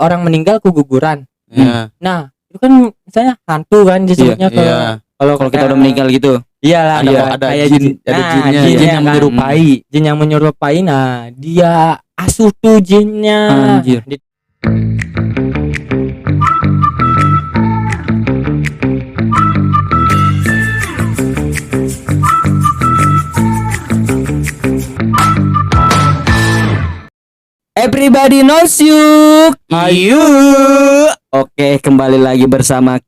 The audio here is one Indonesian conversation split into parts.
orang meninggal keguguran. Iya. Nah, itu kan misalnya hantu kan disebutnya kalau kita udah meninggal gitu. Iyalah, ada kayak jin, ada jinnya, jin jin ya yang kan. menyerupai. Jin yang menyerupai. Nah, dia asuh tuh jinnya. Anjir. Everybody knows you. Ayo. Oke, kembali lagi bersama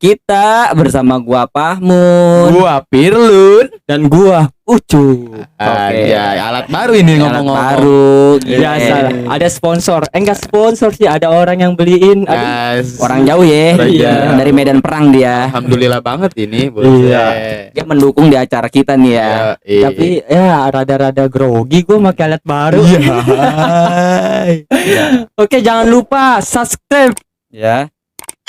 gua Pahmun. Gua Pirlun. Dan gua Ucu. Aja, alat baru ini Alat ngomong-ngomong. baru. Biasa lah. Ada sponsor. Enggak sponsor sih, ada orang yang beliin. Aduh. Guys. Orang jauh ya. Iya. Dari medan perang dia. Alhamdulillah banget ini, Iya. Dia mendukung di acara kita nih ya. Tapi ya rada-rada grogi gua pakai alat baru. Oke, jangan lupa subscribe. Ya.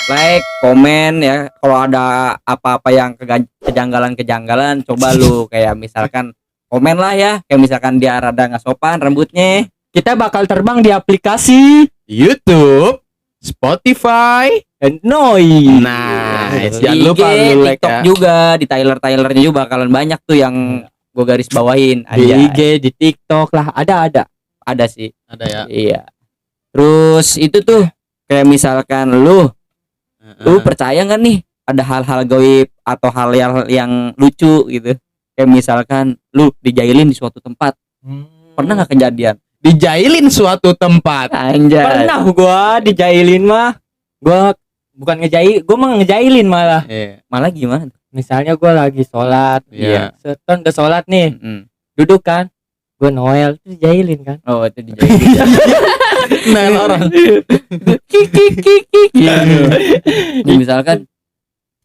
Like, komen ya. Kalau ada apa-apa yang kejanggalan-kejanggalan, coba lu kayak misalkan komen lah ya. Kayak misalkan dia rada nggak sopan rambutnya. Kita bakal terbang di aplikasi YouTube, Spotify. and Noi. Nah, Di jangan lupa IG, lu like TikTok ya. juga, di Tylernya juga bakalan banyak tuh yang gue garis bawain. Di Aja. IG, di TikTok lah, Ada sih. Ada ya. Iya. Terus itu tuh kayak misalkan lu percaya nggak nih ada hal-hal gaib atau hal yang lucu gitu? Kayak misalkan lu dijailin di suatu tempat. Pernah nggak kejadian? Dijailin suatu tempat. Anjay. Pernah gua dijailin mah. Gua bukan gua mah ngejailin malah. Iya. Malah gimana? Misalnya gua lagi sholat. Iya. Setan udah sholat nih, Mm-mm. duduk kan. Gua Noel, terus dijailin kan. Oh, itu dijailin. Nah, orang. Ya, misalkan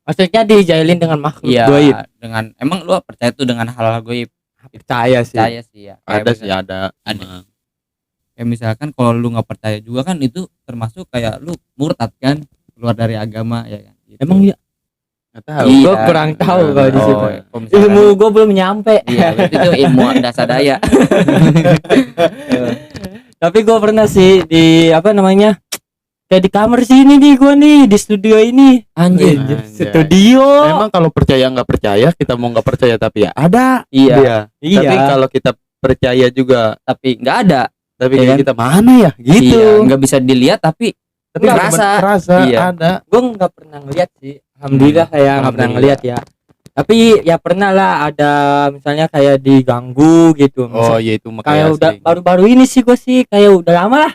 Maksudnya dijailin dengan makhluk iya gaib. dengan emang lu percaya tuh dengan hal-hal gaib? Percaya sih. Percaya sih ya. Kayak Ada sih, misalkan- ada. Ada. Kayak misalkan kalau lu nggak percaya juga kan itu termasuk kayak lu murtad kan, keluar dari agama ya kan. Gitu. Emang ya, Nggak tahu. Iya. gua kurang tahu kalau di situ. kalau misalkan- Ilmu gua belum nyampe. Iya, berarti itu ilmu dasar daya. Tapi gua pernah sih di apa namanya? Kayak di kamar sini nih gua nih di studio ini. Anjir. Anjay. Studio. Emang kalau percaya nggak percaya, kita mau nggak percaya tapi ya ada. Iya. Iya. Tapi kalau kita percaya juga, Tapi nggak ada. tapi Iya kayak kan? kita mana ya? Gitu. Iya, nggak bisa dilihat tapi Tapi nggak kerasa, kerasa. Iya. ada. Gue nggak pernah ngeliat sih, alhamdulillah kayak nggak pernah ngeliat ya. Tapi ya pernah lah ada misalnya kayak diganggu gitu. Oh iya, itu kayak makanya udah sering. baru-baru ini sih gue sih kayak udah lama lah,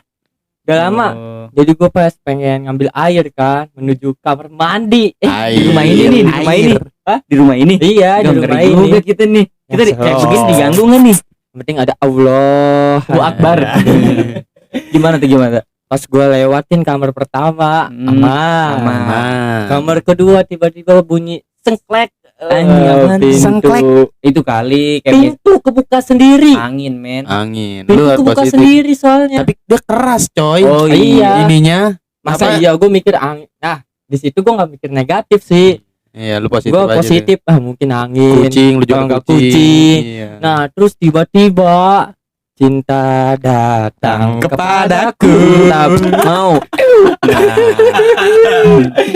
udah lama. Oh. Jadi gue pas pengen ngambil air kan menuju kamar mandi. Air. Di rumah ini nih, di rumah ini. Hah? Di rumah ini. Iya di Nggak, rumah ngeri ini. juga kita nih. Kita Ya, kayak so. begini diganggu nggak nih? Yang penting ada Allah. Allahu Akbar. Gimana tuh gimana? Pas gue lewatin kamar pertama, aman. Aman. Kamar kedua tiba-tiba bunyi sengklek. Anjing, apaan? Pintu. Sengklek. Itu kali kayak Pintu kebuka sendiri. angin men. Angin. Pintu Lu harus kebuka positif. sendiri soalnya. Tapi dia keras, coy. Oh iya. Ininya. Masa apa? iya gue mikir angin. Nah, di situ gue nggak mikir negatif sih. Iya, lu positif Gue aja. positif, mungkin Deh. angin. Kucing, lu juga Kalau nggak kucing. kucing. Iya. Nah, terus tiba-tiba cinta datang kepadaku. Tak mau.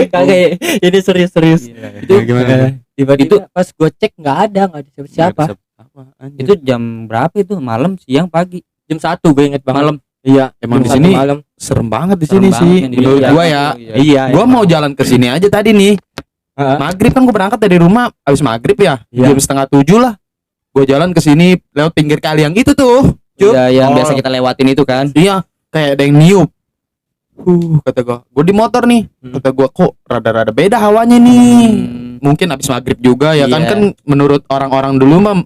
Kagak, ini serius-serius. Itu gimana? Tiba-tiba pas gue cek nggak ada siapa. Itu jam berapa itu? Malam, siang, pagi? Jam 1 gue inget banget. Malam. Iya. Emang jam di 1 sini malam. serem banget di Serem sini banget sih. yang di Menurut iya. gua ya. Iya. Gua mau jalan ke sini aja tadi nih. Heeh. Maghrib kan gua berangkat dari rumah habis maghrib ya. Iya. Jam 6:30 lah. Gua jalan ke sini lewat pinggir kali yang itu tuh. Cuk. Udah yang Oh. biasa kita lewatin itu kan. Iya, kayak ada yang niup. Kata gua di motor nih. Kata gua kok rada-rada beda hawanya nih. Mungkin habis maghrib juga ya kan Iya. kan menurut orang-orang dulu mah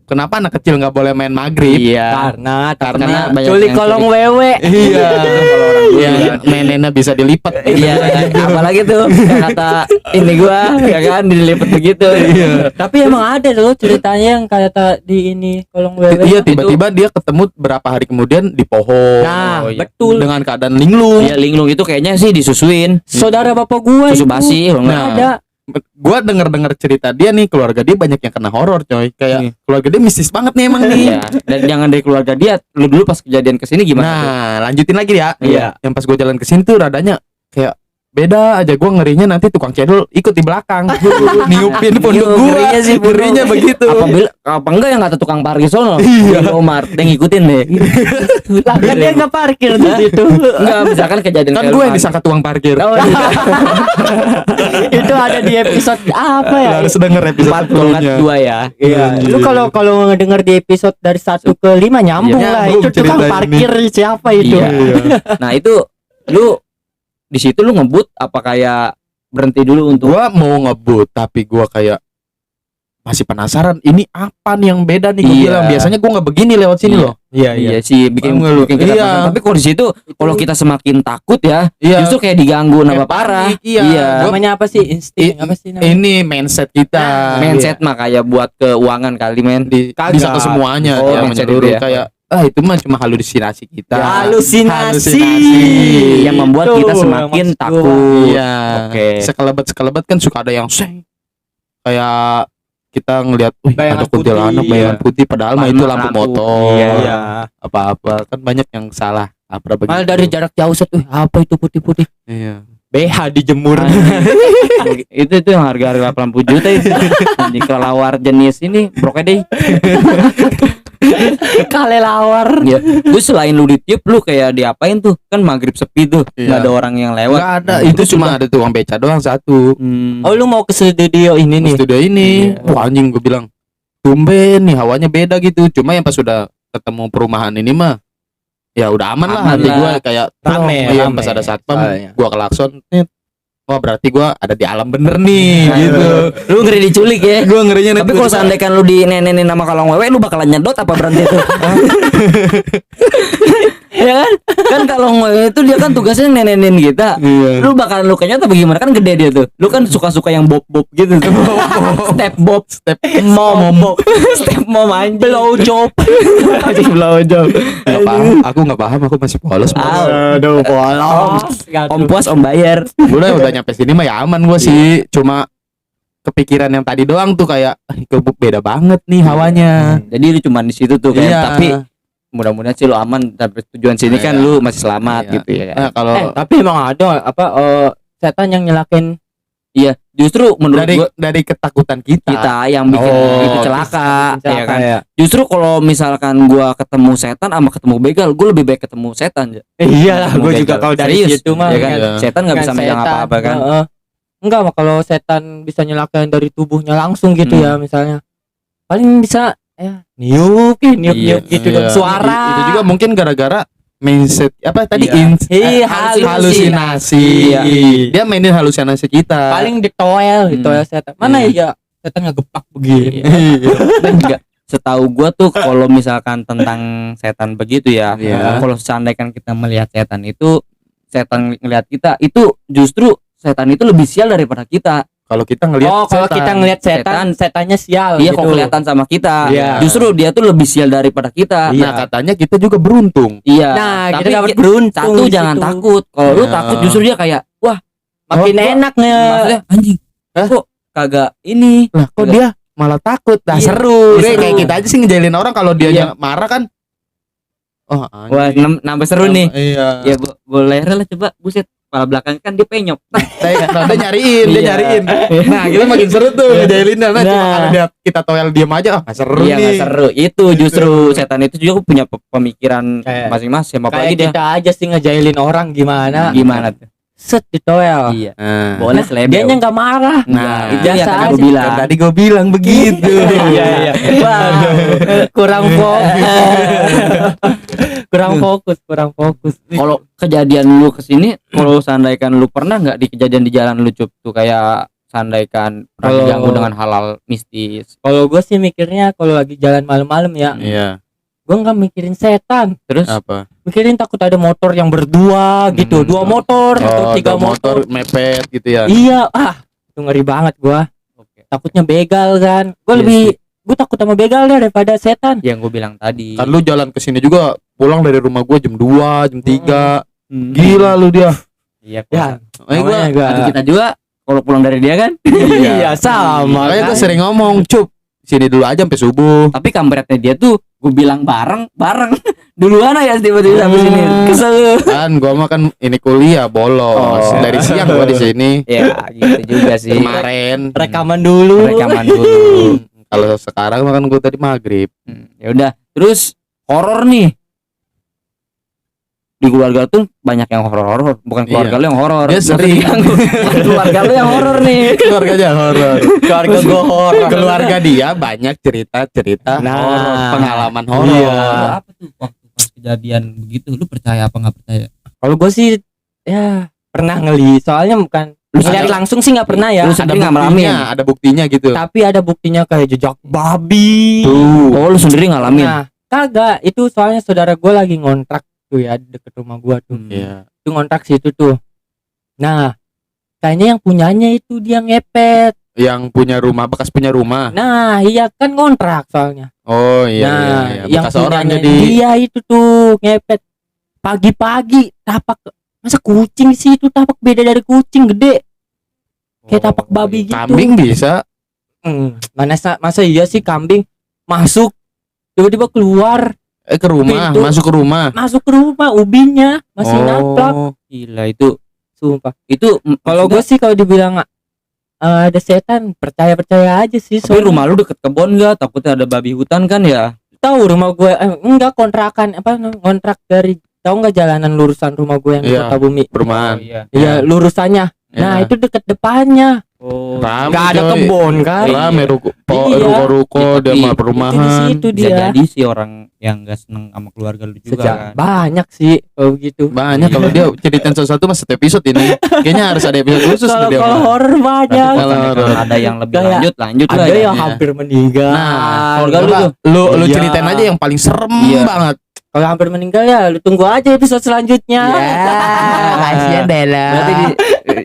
kenapa anak kecil nggak boleh main maghrib? Iya. Karena banyak culik yang kolong culik. wewe. Iya. Kalau orang dulu Iya, ya. neneknya bisa dilipat. Iya, apalagi tuh yang kata ini gua ya kan dilipet begitu. Iya. Tapi emang ada loh ceritanya yang kata di ini kolong wewe. Iya, tiba-tiba dia ketemu berapa hari kemudian di pohon. Nah, Oh, iya. betul. Dengan keadaan linglung. Iya, linglung itu kayaknya sih disusuin. Saudara bapak gua Susu itu basi kalau nggak. Nah. ada. Gua denger cerita dia nih, keluarga dia banyak yang kena horor, coy. Kayak Iya. keluarga dia mistis banget nih emang nih. Iya. Dan jangan dari keluarga dia, lu dulu pas kejadian kesini gimana tuh? Nah, lanjutin lagi ya. Iya. Yang pas gue jalan ke sini tuh radanya kayak beda aja. Gua ngerinya nanti tukang cendol ikut di belakang niupin punduk gua. Ngerinya sih, bro. Ngerinya begitu. Apa enggak yang kata tukang parkir sono? Omar, dia ngikutin deh. Lah kan dia nggak parkir di situ. Enggak, misalkan kejadian Kan kayak gue lu yang disangka tukang parkir. Oh, iya. Itu ada di episode apa ya? Harus denger episode 42 ya. Iya. Lu kalau ngedenger di episode dari 1 ke 5 nyambung Iya, lah. nyambung Itu tukang ceritanya parkir siapa itu? Iya. Nah, itu lu di situ lu ngebut apa kayak berhenti dulu untuk Gua mau ngebut tapi gua kayak masih penasaran ini apa nih yang beda nih. Gua Iya. bilang biasanya gua nggak begini lewat sini Iya. loh. iya sih bikin, Paham nggak lu? bikin kita Iya. penasaran. Tapi kalau di situ kalau kita semakin takut ya, Iya. justru kayak diganggu Kayak nambah parah. panik, iya. Gua- Namanya apa sih? Insting apa sih namanya? Ini mindset kita. Mindset mah kayak buat keuangan kali men. Kagak. Bisa ke semuanya Oh, ya, mindset menyeluruh itu ya. kayak itu mah cuma halusinasi kita. Halusinasi. Yang membuat kita Tuh, semakin maksud gua. takut. Iya. Oke. Sekelebat kan suka ada yang seng. Kayak kita ngelihat, wih Bayangan ada kuntilanak putih, bayangan iya. putih padahal mah itu lampu Lampu. motor. Iya. Apa-apa kan banyak yang salah. Apa begitu. Malah dari jarak jauh set, apa itu putih-putih? Iya. BH dijemur. itu yang harga 80 juta itu. Di kelelawar jenis ini broknya deh. Kalelawar. Ya, gue selain lu ditiup lu kayak diapain tuh? Kan maghrib sepi tuh, Iya. nggak ada orang yang lewat. Enggak ada, itu cuma ada tukang beca doang satu. Oh, lu mau ke studio ini nih? Studio ini, Iya. wah anjing gue bilang, tumben nih hawanya beda gitu. Cuma yang pas sudah ketemu perumahan ini mah, ya udah aman lah. Aman Hati lah. gue kayak Rame, iya, rame. pas ada satpam, Soalnya. gue klakson, nih, wah berarti gue ada di alam bener nih, gitu. Lu ngeri diculik ya. Gue ngerinya Tapi kalau seandainya lu di nenenin nama kalong wewe lu bakalan nyedot apa berhenti tuh? Ya kan? Kan kalong wewe itu dia kan tugasnya nenenin kita. Iya. Lu bakalan lu kenyot apa gimana? Kan gede dia tuh. Lu kan suka-suka yang bob-bob gitu tuh. Step bob, Step mom, step mom anjing. Blow job. Anjing blow job. Nggak paham, aku nggak paham, aku masih polos. Aduh, Oh, Om puas om bayar. Udah nyampe sini mah ya aman gue sih. Cuma kepikiran yang tadi doang tuh kayak beda banget nih hawanya. Jadi lu cuma di situ tuh kayak Iya. tapi mudah-mudahan sih lu aman sampai tujuan sini kan Iya. lu masih selamat Iya. gitu ya. Nah, kalau tapi emang ada apa setan yang nyelakin Iya, justru menurut gua dari ketakutan kita yang bikin Oh, itu celaka, ya kan. ya. Justru kalau misalkan gua ketemu setan sama ketemu begal, gua lebih baik ketemu setan aja. Iyalah, Ketemu gue begal. juga kalau dari Serius, situ mah ya kan. Iya. Setan nggak bisa megang setan. apa-apa kan. Enggak mah kalau setan bisa nyelakain dari tubuhnya langsung gitu ya misalnya. Paling bisa niup Iya. gitu Iya. dong suara. Itu juga mungkin gara-gara mindset apa tadi Iya. halusinasi. Iya. Dia mainin halusinasi kita. Paling ditoel setan. Mana ya setan ngegepak begini. Dan juga setahu gua tuh kalau misalkan tentang setan begitu ya, Iya. kalau seandainya kita melihat setan itu, setan ngelihat kita itu justru setan itu lebih sial daripada kita. Kalau kita ngelihat Kalau kita ngelihat setan, setannya sial Iya, gitu. kok kelihatan sama kita. Iya. Justru dia tuh lebih sial daripada kita. Nah, katanya kita juga beruntung. Iya. Nah, tapi kita dapat beruntung. satu di jangan situ. takut. Kalau lu Ya. takut justru dia kayak wah, Makin Oh, enak maksudnya anjing. Kok kagak ini? Lah, kok dia malah takut? Nah, Iya. seru. Iya, seru. Kayak kita aja sih ngejailin orang kalau dia Iya. marah kan. Oh, Wah, nambah seru nih. Iya. Ya boleh lah coba buset. Kepala belakang kan dia penyok. Dia nyariin, dia Iya. nyariin. Nah, kita makin seru tuh ngejailinnya. Nah, cuma Nah. kalau dia kita toel diam aja, nggak seru Iya, nih. nggak seru. Itu justru setan itu juga punya pemikiran Kayak- masing-masing. Kayak Apalagi dia kita aja sih ngejailin orang gimana. gimana tuh? Set ditoel. Iya. Nah, Boleh selebel. Dianya nggak marah. Nah, itu biasa yang tadi aja. gue bilang. kan tadi gue bilang begitu. Iya. Waduh, kurang fokus. kurang fokus. Kalau kejadian lu kesini, kalau seandainya lu pernah nggak di kejadian di jalan lu Cup tuh kayak seandainya pernah Kalau- diganggu dengan hal-hal mistis. Kalau gue sih mikirnya kalau lagi jalan malam-malam ya, Iya. gue nggak mikirin setan, Terus Apa? mikirin takut ada motor yang berdua gitu, Hmm. 2 motor atau 3 ada motor. mepet gitu ya. Iya, itu ngeri banget gue. oke. Takutnya begal kan. Gue Iya lebih, sih. gue takut sama begal deh daripada setan. Yang gue bilang tadi. Kan lu jalan ke sini juga pulang dari rumah gue jam 2, jam 3. Hmm. Gila lu dia. Iya, Ya, Makanya gua namanya Aduh, kita juga kalau pulang dari dia kan. Iya, sama makanya kan. gue sering ngomong, Cup, sini dulu aja sampai subuh. Tapi kampretnya dia tuh gue bilang bareng duluan aja tiba-tiba sampai sini. Kesel. Kan gua mah kan ini kuliah bolos. Oh. Dari siang gua di sini. Ya gitu juga sih. Kemarin Rekaman dulu. Rekaman dulu. kalau sekarang makan gua tadi maghrib. Ya udah. Terus horor nih. Di keluarga tuh banyak yang horor, bukan keluarga Iya. lu yang horor. Dia sering. Keluarga lu yang horor nih. Keluarganya horor. Keluarga gue horor. Keluarga dia banyak cerita-cerita Nah. horor, pengalaman horor. Iya. Apa tuh waktu pas kejadian begitu lu percaya apa nggak percaya? Kalau gue sih ya pernah ngeli, soalnya bukan Lu ngeliat sendiri- langsung sih nggak pernah ya. lu Ada sendiri nggak ngalamin? buktinya, ada buktinya gitu. Tapi ada buktinya kayak jejak babi. Tuh. Oh, lu sendiri ngalamin? Nah, kagak, itu soalnya saudara gue lagi ngontrak tuh ya deket rumah gue tuh. Iya. Itu ngontrak situ tuh. Nah, kayaknya yang punyanya itu dia ngepet. Yang punya rumah, bekas punya rumah. Nah, iya kan ngontrak soalnya. Oh iya, Nah, iya. yang Bekas orang punyanya jadi. dia itu tuh ngepet. Pagi-pagi tapak, masa kucing sih itu tapak beda dari kucing gede. Kayak tapak babi gitu. Kambing bisa. Masa iya sih kambing masuk tiba-tiba keluar Ke rumah, Pintu. masuk ke rumah. ubinya masih naplak. Gila itu. Sumpah. Itu Kalau gue sih kalau dibilang ada setan percaya aja sih. tapi rumah lu deket kebon gak? Takutnya ada babi hutan kan ya? Tahu rumah gue enggak kontrakan kontrak dari tahu nggak jalanan lurusan rumah gue yang di Iya. Kota Bumi. Perumahan. iya. Iya lurusannya. Nah Iya. itu deket depannya. Oh. Rame, Nggak ada coy. kebon kan? Rame ruko, Iya. ruko-ruko, Itu dia di- mah Itu di perumahan. situ Bisa dia. jadi sih orang yang gak seneng sama keluarga lu juga Sejak kan. banyak sih kalau begitu. Banyak kalau dia ceritain sesuatu mas satu episode ini. Kayaknya harus ada episode khusus Kalau dia. kalau mah. horor banyak. Kalau Kalau ada yang lebih Kayak lanjut lah Ada ya. yang hampir meninggal. Nah, keluarga lu coba tuh. lu Iya. ceritain aja yang paling serem Iya. banget. Kalau hampir meninggal ya lu tunggu aja episode selanjutnya. kasihan Dela. Berarti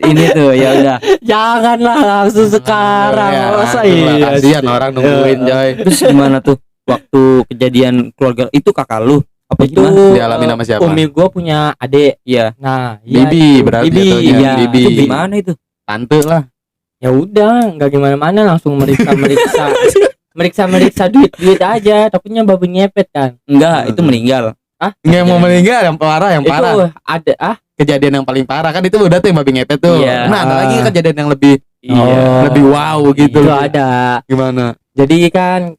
ini tuh ya udah. Janganlah langsung sekarang. Ya, Masa itulah, iya kasihan sih? orang nungguin coy. Terus gimana tuh waktu kejadian keluarga itu kakak lu? Apa Itu gimana? Dialami nama siapa? Umi gua punya adik. Iya. Nah, iya, Bibi itu. berarti Bibi, jatuhnya, iya. Bibi. Itu gimana itu? Tante lah. Ya udah, nggak gimana-mana langsung meriksa duit aja. Takutnya babi ngepet kan. Enggak, itu meninggal. Nggak mau meninggal yang parah, yang Itu parah. ada Kejadian yang paling parah kan itu udah tuh yang babi ngepet tuh. Iya. Nah, ada lagi kejadian yang lebih Iya. lebih wow gitu. itu ada. Gimana? Jadi kan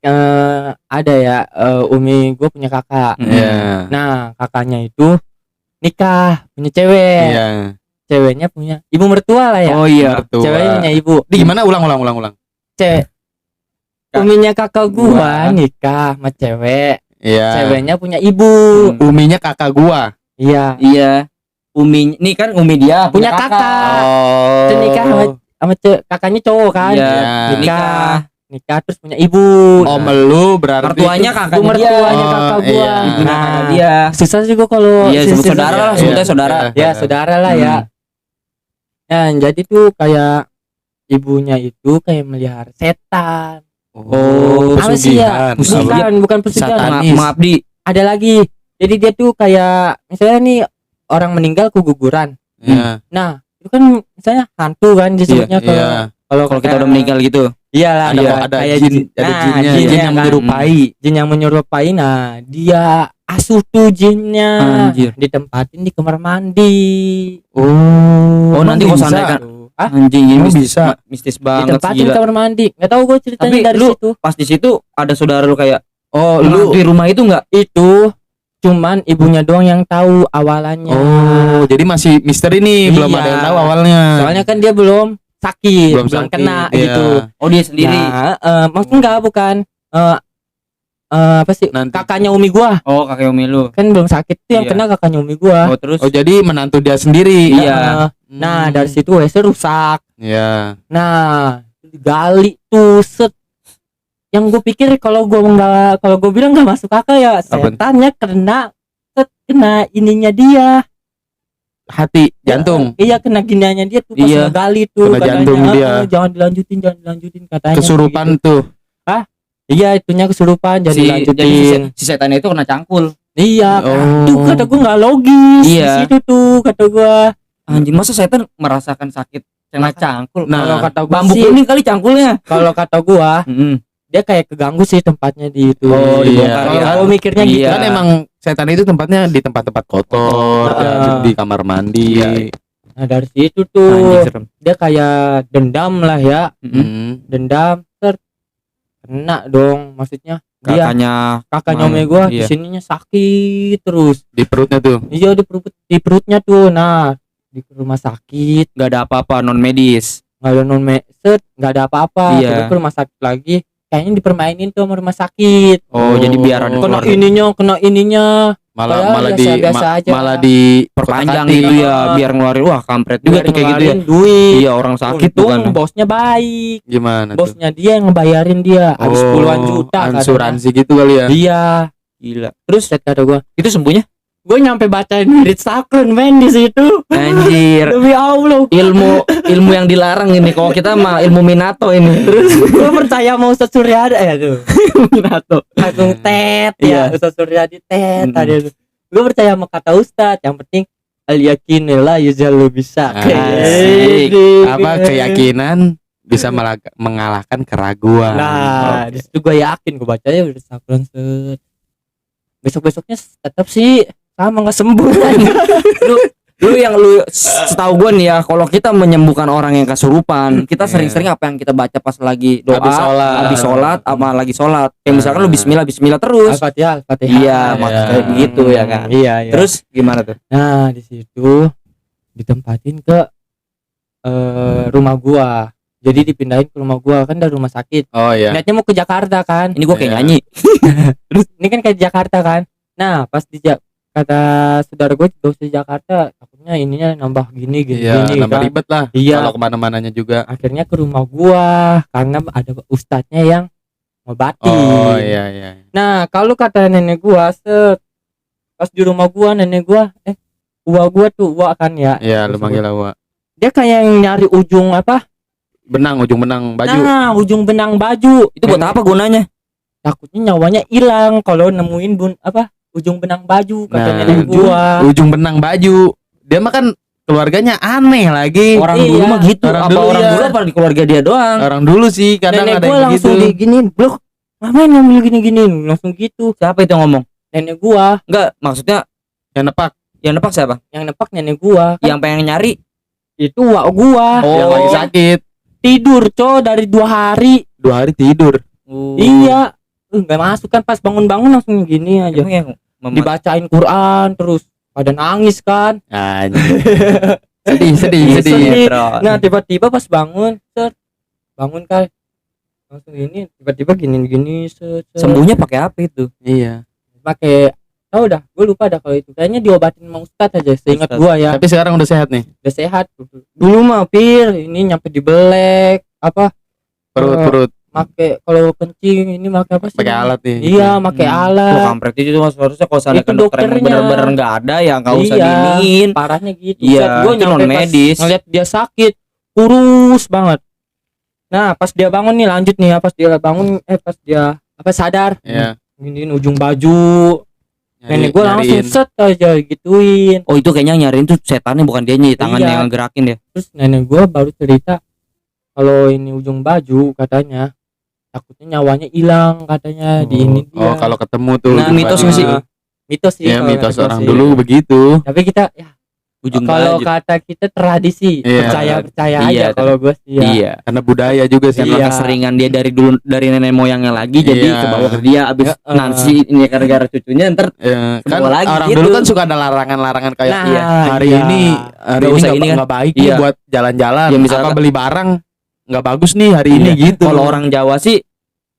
ada ya Umi gue punya kakak. Iya. Nah, kakaknya itu nikah, punya cewek. Iya. Ceweknya punya ibu mertua lah ya. Oh iya. Mertua. Ceweknya punya ibu. Di gimana ulang. Cewek. Uminya kakak gua nikah sama cewek. Iya. Ceweknya punya ibu. Uminya kakak gua. Iya. Iya. Umi, ini kan Umi dia Punya kakak. Oh. Dia nikah sama kakaknya cowok kan. Iya. Iya. Nikah terus punya ibu. Om lu berarti Mertuanya Ibu kakaknya dia. mertuanya kakak Oh, gua. iya. Ibunya Nah, kakak dia. susah sih gua kalau Iya, sebut sisi- saudara lah, sebutnya saudara. Ya saudara lah ya. Nah, jadi tuh kayak ibunya itu kayak melihara setan. Oh, Apa sih ya? pesugihan. Bukan pesugihan. Satanis. Mengabdi. Ada lagi. Jadi dia tuh kayak misalnya nih orang meninggal keguguran. Iya. Nah, itu kan misalnya hantu kan disebutnya Iya. kalau Kalau kita udah meninggal gitu. Iyalah, Ada kayak jin, ada nah, jinnya, jinnya jin yang kan. menyerupai. Jin yang menyerupai. Nah, dia asuh tuh jinnya. Anjir. Ditempatin di kamar mandi. Oh, nanti bisa. kosannya kan. Ah, Anjing ini Emang mistis, bisa? mistis banget ditempatin sih, di gila. kamar mandi. Nggak tahu gue ceritanya Tapi dari lu situ. pas di situ ada saudara lu kayak Oh, lu lu. di rumah itu enggak? Itu cuman ibunya doang yang tahu awalannya. Oh, jadi masih misteri nih, belum Iya. ada yang tahu awalnya. Soalnya kan dia belum sakit, belum sakit, kena iya. gitu. Oh, dia sendiri. Nah, maksud enggak bukan apa sih? Nanti. Kakaknya Umi gua Oh, kakek Umi lu. kan belum sakit tuh yang Iya. kena kakaknya Umi gua. Oh, terus Oh, jadi menantu dia sendiri. Iya. Nah, dari situ WC rusak. Iya. Nah, gali tuh set. Yang gue pikir kalau gue bilang nggak masuk akal ya setannya kena ininya dia. Hati, jantung. Iya kena giniannya dia tuh pas Iya. ngegali tuh Kena katanya, jantung dia. jangan dilanjutin katanya. Kesurupan tuh. Iya itunya kesurupan jadi lanjutin. si setan itu kena cangkul. Iya Oh. tuh kata gue nggak logis Iya. di situ tuh kata gue. Anjing, masa setan merasakan sakit kena cangkul? Nah, Kalau kata gue Bambu sih kuning kali cangkulnya. kalau kata gue Heeh. dia kayak keganggu sih tempatnya di itu. Oh, dibongkar ya. Kalau mikirnya gitu. Iya. Kan emang setan itu tempatnya di tempat-tempat kotor, Heeh. di kamar mandi. Iya. Nah dari situ Anjing tuh serem. dia kayak dendam lah ya, dendam kena dong, maksudnya dia kakaknya ome gua di Iya. sininya sakit terus. Di perutnya tuh. Iya di perutnya tuh. Nah di rumah sakit Nggak ada apa-apa, non medis. nggak ada nggak ada apa-apa. Iya. Terus ke rumah sakit lagi kayaknya dipermainin tuh sama rumah sakit. Oh, jadi biar ada Kena keluar ininya Malah Padahal di biasa-biasa aja. malah di perpanjang kotak-katik. gitu ya, biar ngeluarin. Wah, kampret juga biar tuh kayak gitu ya. ngeluarin duit. Iya, orang sakit tuh Untung kan. bosnya baik. Gimana tuh? Bosnya dia yang ngebayarin dia habis puluhan juta katanya. asuransi gitu kali ya. Iya. Gila. Terus kata gua, Itu sembuhnya? gue nyampe bacain wirid saklun men di situ. Anjir. Demi Allah. Ilmu yang dilarang ini. Kalau kita mah ilmu Minato ini. Terus gue percaya mau Ustaz Suryadi tuh. Minato. Langsung tet Iya. ya Ustaz Suryadi tet Mm-mm. tadi tuh. Gue percaya sama kata Ustaz, yang penting al yakinillah yuzalu bisa. Asik. Apa keyakinan bisa mengalahkan keraguan. Nah, Oke. di situ gue yakin gue bacanya udah saklun set. Besok-besoknya tetap sih sama nggak sembuh. Lu setahu gue nih ya, kalau kita menyembuhkan orang yang kesurupan, kita sering-sering apa yang kita baca pas lagi doa, habis sholat, sama lagi sholat. Kayak misalkan lu bismillah terus. Al-Fatihah. Iya, maksudnya kayak begitu ya kan. Iya. Terus gimana tuh? Nah, di situ ditempatin ke rumah gua. Jadi dipindahin ke rumah gua, kan dari rumah sakit. Oh iya. Niatnya mau ke Jakarta kan. Ini gue kayak Iya. nyanyi. Terus ini kan ke Jakarta kan. Nah, pas kata saudara gue gak usah Jakarta, takutnya ininya nambah gini Iya, nambah kan. ribet lah. Iya. Kalau kemana-mananya juga. Akhirnya ke rumah gua karena ada ustadznya yang ngobati. Oh iya. Nah, kalau kata nenek gua pas di rumah gua nenek gua uwa kan ya. Iya, lu manggil Awa. Dia kayak yang nyari ujung apa? Ujung benang baju. Nah, ujung benang baju. Itu buat apa gunanya? Takutnya nyawanya hilang kalau nemuin ujung benang baju kata Nah, nenek gua. Ujung benang baju. Dia mah kan keluarganya aneh lagi. Orang Iya. dulu mah gitu. Orang Apa dulu orang ya. dulu apa di keluarga dia doang? Orang dulu sih kadang Nenek ada gua yang langsung begitu. diginiin, "Blok, ngapain ngambil gini-giniin?" Langsung gitu. Siapa itu yang ngomong? Nenek gua, Enggak, maksudnya Yang nepak. yang nepak siapa? yang nepak nenek gua. Kan Yang pengen nyari. itu wak gua. Yang lagi sakit. Tidur, dari 2 hari. 2 hari tidur. Iya. Enggak masuk kan pas bangun-bangun langsung gini aja. Emang yang Dibacain Quran terus pada nangis kan. Anjir. sedih. Sedih. Bro. Nah, tiba-tiba pas bangun bangun kan langsung ini tiba-tiba gini Sembuhnya pakai apa itu? Iya. pakai tahu dah, gue lupa dah kalau itu kayaknya diobatin sama Ustadz aja seingat Ustadz. gua ya. Tapi sekarang udah sehat nih. Udah sehat dulu mah ini nyampe dibelek apa Perut. make kalau kencing ini make apa sih? Pakai alat nih. Iya, make Wah, alat. kampret itu mas, harusnya kalau sana Itu kan dokter yang dokternya. bener-bener nggak ada ya nggak usah Iya. diniin. Parahnya gitu. Iya, Gue itu nyampe non pas medis. ngeliat dia sakit, kurus banget. Nah, pas dia bangun nih lanjut nih ya, pas dia bangun pas dia sadar, Iya. giniin ujung baju. Nenek gue langsung Nyariin. set aja gituin. Oh itu kayaknya nyariin tuh setannya, bukan dianya, tangannya Iya. yang gerakin ya. Terus nenek gue baru cerita kalau ini ujung baju katanya takutnya nyawanya hilang katanya di ini dia. Oh, kalau ketemu tuh. Nah, ujung mitos baju. nggak sih? Mitos sih. Ya, kalau mitos kata gua orang sih. dulu begitu. Tapi kita ya Ujung kalau baju. kata kita tradisi, Iya. percaya Iya, aja kalau gue sih. Ya. Iya. Karena budaya juga sih. Karena Iya. keseringan dia dari dulu, dari nenek moyangnya lagi, jadi Iya. ke bawah ke dia, abis Heeh. nansi ini gara-gara cucunya ntar Ya, kan Semua lagi orang gitu. dulu kan suka ada larangan-larangan kayak Nah, iya, hari iya. ini Nggak usah ini kan. nggak baik nih Iya. buat jalan-jalan. Ya, misalkan- apa beli barang nggak bagus nih hari ini Iya. gitu. Kalau orang Jawa sih,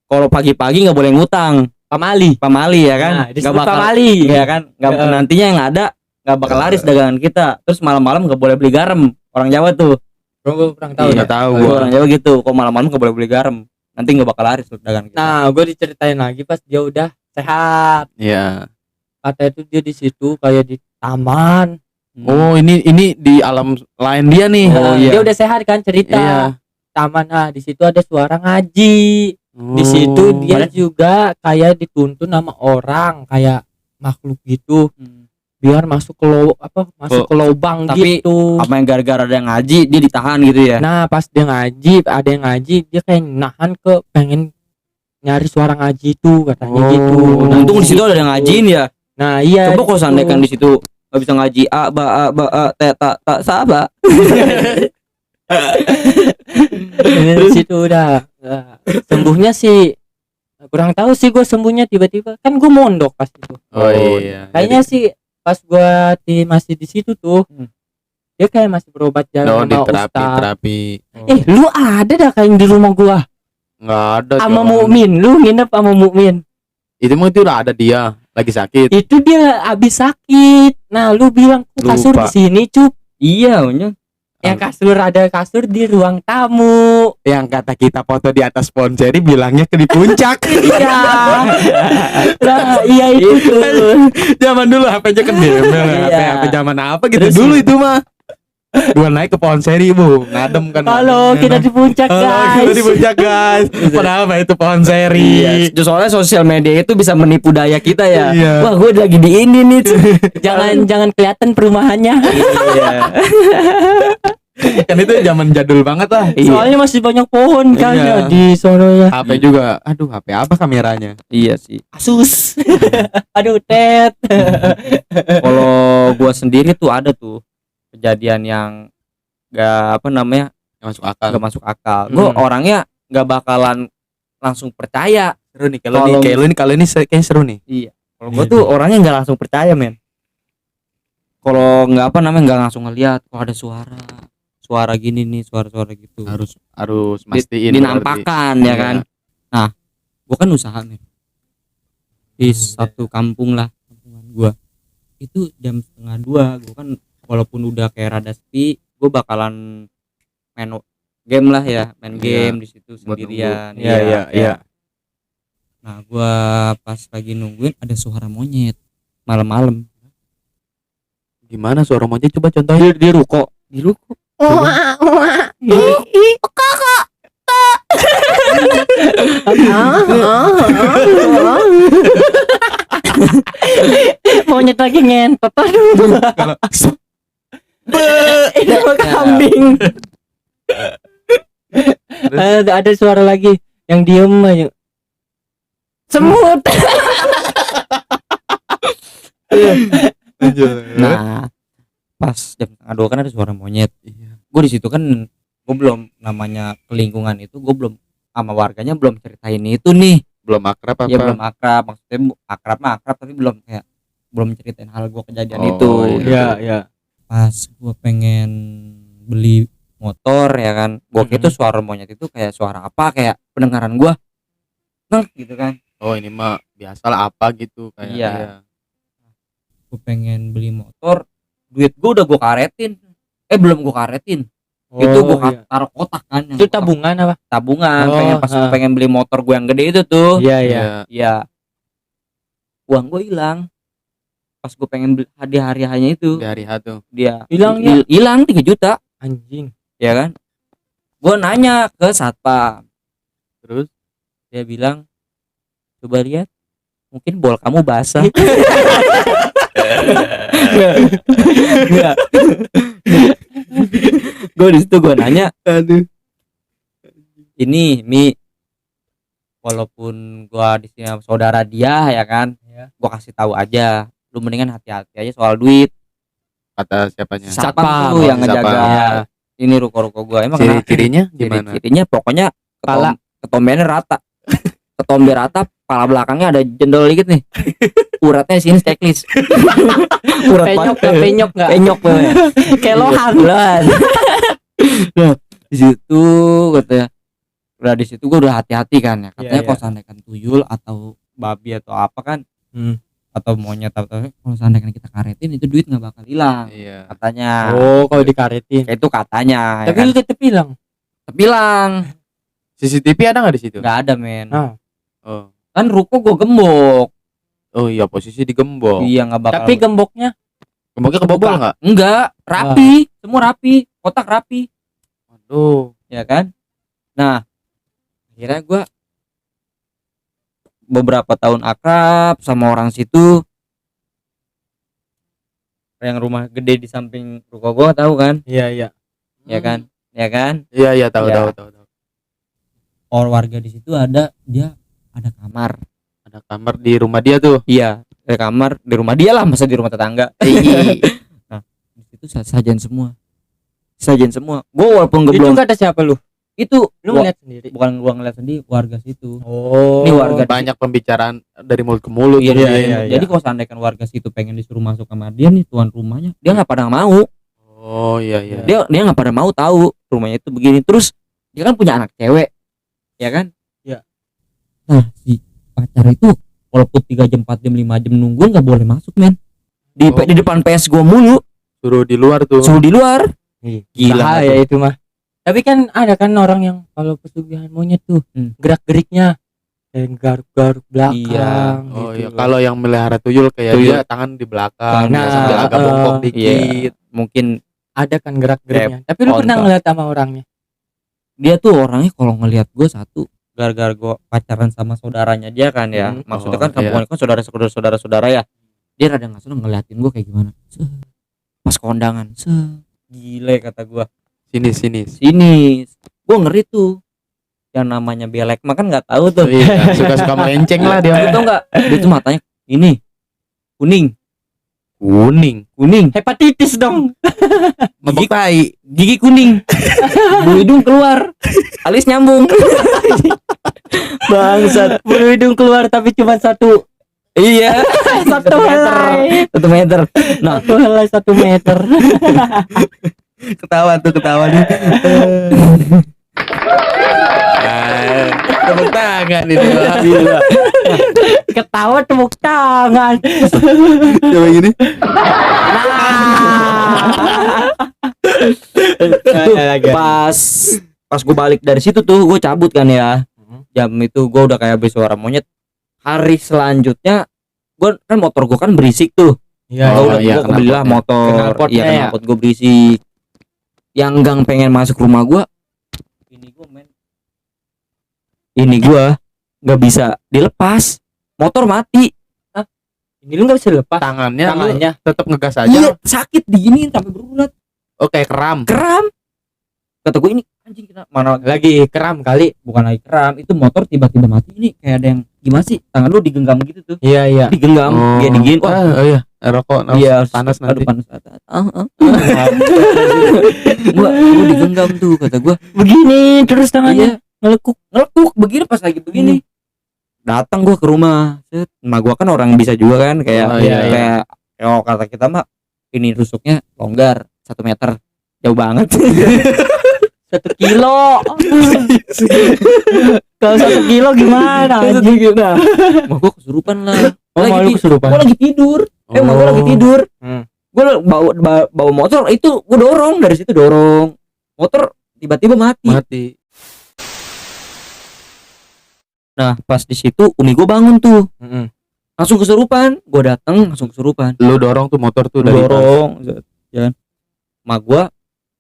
kalau pagi-pagi nggak boleh ngutang, Pamali. pamali ya kan, Nah, nggak disebut bakal, pamali. ya kan, nggak Heeh. nantinya yang ada nggak bakal laris dagangan kita. Terus malam-malam nggak boleh beli garam, orang Jawa tuh. Gue kurang tahu Iya, ya. nggak tahu Kalau gua. orang Jawa gitu, kok malam-malam nggak boleh beli garam, nanti nggak bakal laris tuh dagangan kita. Nah, gue diceritain lagi pas dia udah sehat. Iya. Kata itu dia di situ kayak di taman. Oh, ini di alam lain dia nih. Oh, Nah, iya. Dia udah sehat kan cerita. Iya. Taman, nah di situ ada suara ngaji. Di situ Oh. dia juga kayak dituntun sama orang kayak makhluk gitu biar masuk ke lubang Tapi gitu. apa yang gara-gara ada yang ngaji dia ditahan gitu ya? Nah, pas dia ngaji, ada yang ngaji, dia kayak nahan ke pengen nyari suara ngaji tuh katanya Oh. gitu. Nah, untung di situ ada yang ngajiin ya. Nah iya. Coba kalau gitu. seandainya di situ nggak bisa ngaji te ta saba. Di situ udah sembuhnya sih kurang tahu sih, gue sembuhnya tiba-tiba kan gue mondok pas itu. Oh iya. Kayaknya sih pas gue masih di situ tuh dia kayak masih berobat jalan di sama terapi ustaz. terapi. Lu ada dah kayak di rumah gua Nggak ada. sama cuman. Mukmin, lu nginep sama Mukmin. Itu mah itu udah ada dia lagi sakit. Itu dia abis sakit. Nah, lu bilang kok kasur Lupa. di sini, Cuk. Iya, punya. Yang ada kasur di ruang tamu. Yang kata kita foto di atas ponseri bilangnya ke di puncak. Iya. Nah, iya itu tuh. Zaman dulu HP-nya kan gembel Iya. HP zaman apa gitu Terus dulu ya. itu mah. Gua naik ke Ponseri Bu, ngadem kan. Halo, kita di puncak, Halo, guys. kita di puncak guys. Padahal apa itu Ponseri. Iya, soalnya sosial media itu bisa menipu daya kita ya. Iya. Wah, gue lagi di ini nih. Jangan kelihatan perumahannya. Iya. Kan itu zaman jadul banget lah. Soalnya masih banyak pohon kan Iya. ya di sononya. HP juga. Aduh, HP apa kameranya? Iya sih. Asus. Aduh, Ted. Kalau gua sendiri tuh ada tuh kejadian yang gak apa namanya Yang masuk akal. gak masuk akal. Gue orangnya gak bakalan langsung percaya. Seru nih kalau ini kayaknya seru nih. Iya. Kalau gue tuh orangnya nggak langsung percaya, men. Kalau nggak apa namanya nggak langsung ngeliat. Kalau ada suara gini nih, suara gitu. Harus mastiin Dinampakkan berarti. ya kan. Nah, gue kan usaha men di satu kampung lah, kampungan gue. Itu jam 1:30 gue kan walaupun udah kayak rada sepi, gue bakalan main game lah ya, main Iya. game di situ Buat sendirian. nunggu. Iya. Nah, gua pas lagi nungguin ada suara monyet malam-malam Gimana suara monyet coba contohin. di ruko. Monyet lagi ngentot. Aduh. Itu kambing. Ada suara lagi yang diem aja. Semut. Nah, pas jam 1:30 kan ada suara monyet. Iya. Gue di situ kan gue belum namanya ke lingkungan itu, gue belum sama warganya belum ceritain itu nih. Belum akrab apa? Ya belum akrab, maksudnya akrab mah akrab tapi belum ceritain hal gue kejadian Oh, itu. iya. Pas gue pengen beli motor ya kan, gue itu suara monyet itu kayak suara apa, kayak pendengaran gue gitu kan. Oh, ini mah biasalah apa gitu kayak. Iya. Gue pengen beli motor, duit gue udah gue karetin, belum gue karetin. Itu gue taruh kotak kan, yang Itu kotak tabungan apa? tabungan. Oh, Pengen pas gua pengen beli motor gue yang gede itu tuh. Iya. Uang gue hilang pas gue pengen beli hadiah-hadiahnya itu. Di hari H tuh. Dia Hilangnya? hilang 3 juta Anjing. ya kan. Gue nanya ke satpam, Terus dia bilang coba lihat, mungkin bol kamu basah. Enggak. Gue di situ gue nanya, aduh. ini Mi, walaupun gue di sini sama saudara dia ya kan, gue kasih tahu aja, lu mendingan hati-hati aja soal duit. Kata siapanya? Satpam tuh yang ngejaga ini ruko-ruko gue. Emang Ciri-cirinya gimana? Ciri-cirinya pokoknya Kepala. ketombeannya rata. Ketombe rata, kepala belakangnya ada jendol dikit nih. Uratnya sini checklist. Urat Penyok enggak? penyok banget. Kelohan. Nah, di situ katanya. Udah di situ gue udah hati-hati kan ya. Katanya Iya. kalau seandainya tuyul atau babi atau apa kan, atau monyet atau kalau seandainya kita karetin itu duit nggak bakal hilang. Iya. Katanya. Oh, kalau dikaretin. Itu katanya. Tapi ya lu kan? tetep hilang. Bilang CCTV ada nggak di situ? nggak ada men. Ah. Oh. Kan ruko gue gembok. Oh iya, posisi digembok. Iya nggak bakal. Tapi gemboknya Gemboknya kebobol nggak? Enggak, rapi, semua rapi, kotak rapi, Aduh. ya kan. Nah, akhirnya gue beberapa tahun akrab sama orang situ, yang rumah gede di samping ruko gue, tahu kan? iya. Ya kan, ya kan. Iya tahu Ya. tahu. Orang warga di situ ada, dia ada kamar. Ada kamar di rumah dia tuh. Iya, ada kamar di rumah dia lah, masa di rumah tetangga. Nah, di situ sajian semua. Gue walaupun Itu belum kata siapa lu? itu Lu ngeliat sendiri. bukan gua ngeliat sendiri, warga situ. Oh. Ini warga Banyak pembicaraan dari mulut ke mulut. Iya, tuh. iya, iya. Jadi kalau seandainya warga situ pengen disuruh masuk kamar dia nih, tuan rumahnya, dia nggak pada mau. Oh iya iya. Dia nggak pada mau tahu rumahnya itu begini. Terus dia kan punya anak cewek, ya kan? Iya. Nah, si pacar itu walaupun 3 jam, 4 jam, 5 jam nungguin nggak boleh masuk, men. Oh. Di depan PS gua mulu, Suruh di luar tuh. suruh di luar. Gila ya itu mah. Tapi kan ada kan orang yang kalau pesugihan monyet tuh gerak-geriknya kayak garuk-garuk belakang. Oh gitu. iya. Kalau yang melihara tuyul kayak Tuyul. dia tangan di belakang, Nah, sambil agak bongkok dikit. Mungkin Ada kan gerak-geriknya. Tapi lu kontra. pernah ngeliat sama orangnya? dia tuh orangnya kalau ngelihat gua satu gara-gara gua pacaran sama saudaranya dia kan ya. Maksudnya kan kampungnya kan saudara-saudara ya. Dia rada nggak seneng ngeliatin gua kayak gimana. Pas kondangan, gile kata gua. Sini gua ngeri tuh, yang namanya belek mah kan nggak tahu tuh. Iya, suka-suka melenceng lah Lu dia. tau nggak, dia tuh matanya ini kuning Hepatitis dong. Mabok tai. gigi kuning, bulu hidung keluar, alis nyambung. Bangsat. Bulu hidung keluar tapi cuma satu. Iya, Satu helai. 1 meter. Nah, Satu helai 1 meter. ketawa nih. Tepuk tangan itu. Gila. Ketawa tepuk tangan. Coba gini. Pas gue balik dari situ tuh gue cabut kan ya. Jam itu gue udah kayak habis suara monyet. Hari selanjutnya gue kan motor gue kan berisik tuh. Iya. Gua udah iya, gua belilah motor. Knalpotnya Iya, ya. knalpot gue berisik. Yang gang pengen masuk rumah gue. Ini gue nggak bisa dilepas. Motor mati. Ini lu nggak bisa lepas Tangannya tetap ngegas aja. Iya, sakit diginiin sampai berurat. Oh kayak keram. Kata gue ini anjing kita mana lagi keram kali. bukan lagi keram, itu motor tiba-tiba mati. Ini kayak ada yang gimana sih, tangan lu digenggam gitu tuh, Iya. digenggam kayak diginiin. Oh iya. Rokok Iya, panas aduh, nanti. panas. Gua digenggam tuh, kata gua Begini terus tangannya. iya, ngelekuk begini. Pas lagi begini datang gua ke rumah, emak gua kan orang bisa juga kan, kayak Oh, iya, kayak kalau kata kita mah ini rusuknya longgar 1 meter, jauh banget. 1 kilo. Kalau 1 kilo gimana? anjing? Mah gua kesurupan lah. Oh, mau lu kesurupan? Gua lagi tidur. Emang gua lagi tidur. Gua bawa motor itu, gua dorong dari situ, dorong motor tiba-tiba mati. Nah, pas di situ umi gua bangun tuh. Langsung kesurupan. Gua datang langsung kesurupan. Lu dorong tuh motor tuh dari Dorong. Ya. Mak gua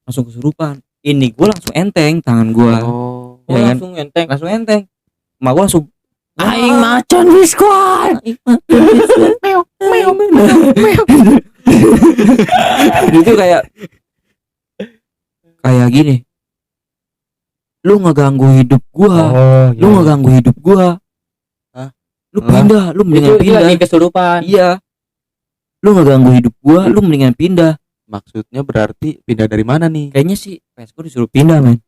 langsung kesurupan. Ini gua langsung enteng tangan gua. Oh. Oh, Ya kan? langsung enteng. Langsung enteng. Mak gua langsung Aing macan biskuat. Itu kayak gini. Lu ngeganggu hidup gua. Lu ngeganggu hidup gua. Hah? Lu pindah, lu mendingan Itu pindah. lagi kesurupan. Iya. Lu ngeganggu hidup gua, lu mendingan pindah. Maksudnya berarti pindah dari mana nih? Kayaknya sih PS gua disuruh pindah, men.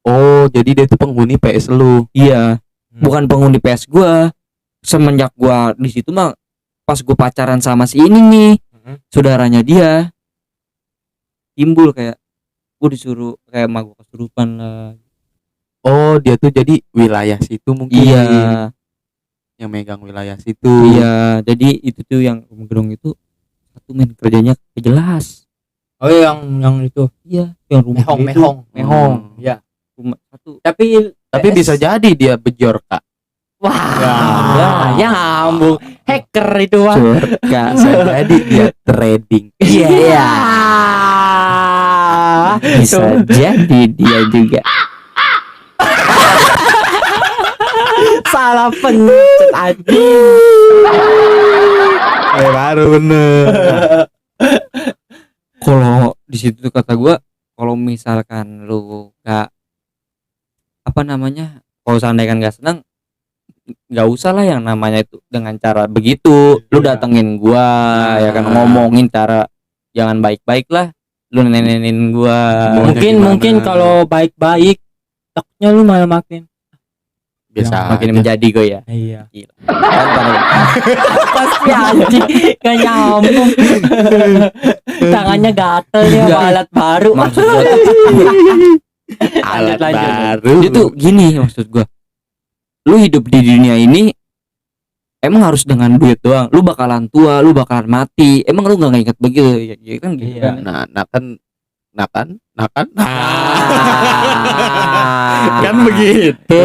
Oh, jadi dia tuh penghuni PS lu. Iya. Bukan penghuni PS gua. Semenjak gua di situ mah pas gua pacaran sama si ini nih, saudaranya dia, timbul kayak gua disuruh kayak mak gua kesurupan lah. Oh, dia tuh jadi wilayah situ mungkin. Iya. Yang megang wilayah situ. Iya, jadi itu tuh yang gedung itu satu, men, kerjanya jelas. Oh, yang itu. Iya, yang rumah itu. Mehong. Ya. Rumah satu. Tapi Bisa jadi dia bejor, Kak. wah, ya ngambung. Hacker itu wah. Surga. Bisa jadi dia trading. Iya. Bisa jadi dia juga. Salah pencet anjing. Baru bener. Kalau di situ tuh kata gua, kalau misalkan lu gak apa namanya, kalau seandainya gak senang, nggak usah lah yang namanya itu dengan cara begitu. Lu Iya. datengin gua ya kan, ngomongin cara jangan baik-baik lah. Lu nenenin gua. Maunya Mungkin gimana? kalau baik-baik takutnya lu malah makin Biasa Makin aja. menjadi gue ya. iya. Gila. Kan pada- Pasti anjing gak nyambung. Tangannya gatel ya Enggak. alat baru. maksud gua tuh, Alat Lanjut. baru. dia tuh gini maksud gua. Lu hidup di dunia ini emang harus dengan duit doang. Lu bakalan tua, lu bakalan mati. Emang lu nggak inget begitu? Ya kan gitu. Iya. Kan? Kan begitu.